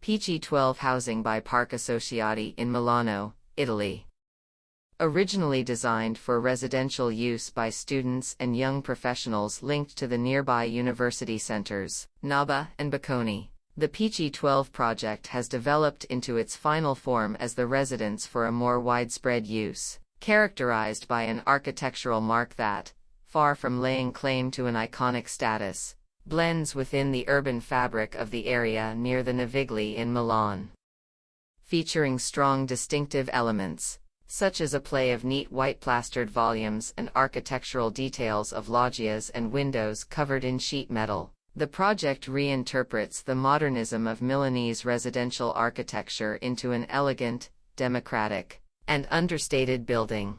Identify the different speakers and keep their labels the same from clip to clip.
Speaker 1: Pichi 12 housing by Park Associati in Milano, Italy. Originally designed for residential use by students and young professionals linked to the nearby university centers, Naba and Bocconi, the Pichi 12 project has developed into its final form as the residence for a more widespread use, characterized by an architectural mark that, far from laying claim to an iconic status, blends within the urban fabric of the area near the Navigli in Milan. Featuring strong distinctive elements, such as a play of neat white-plastered volumes and architectural details of loggias and windows covered in sheet metal, the project reinterprets the modernism of Milanese residential architecture into an elegant, democratic, and understated building.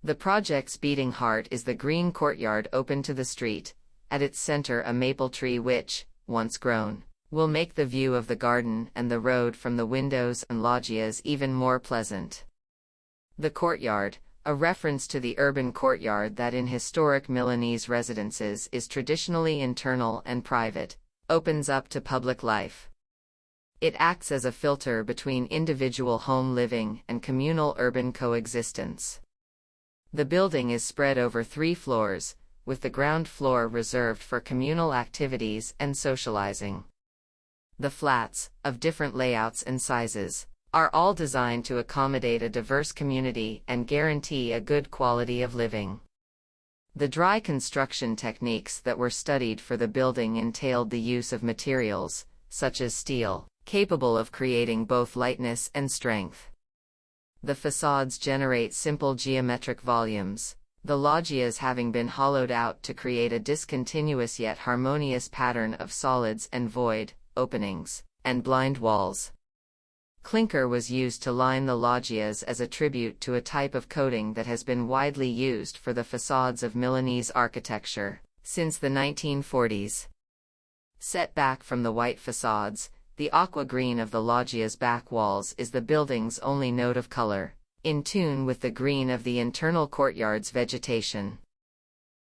Speaker 1: The project's beating heart is the green courtyard open to the street, at its center a maple tree which, once grown, will make the view of the garden and the road from the windows and loggias even more pleasant. The courtyard, a reference to the urban courtyard that in historic Milanese residences is traditionally internal and private, opens up to public life. It acts as a filter between individual home living and communal urban coexistence. The building is spread over 3 floors, with the ground floor reserved for communal activities and socializing. The flats, of different layouts and sizes, are all designed to accommodate a diverse community and guarantee a good quality of living. The dry construction techniques that were studied for the building entailed the use of materials, such as steel, capable of creating both lightness and strength. The facades generate simple geometric volumes, the loggias having been hollowed out to create a discontinuous yet harmonious pattern of solids and void, openings, and blind walls. Clinker was used to line the loggias as a tribute to a type of coating that has been widely used for the facades of Milanese architecture since the 1940s. Set back from the white facades, the aqua green of the loggia's back walls is the building's only note of color, in tune with the green of the internal courtyard's vegetation.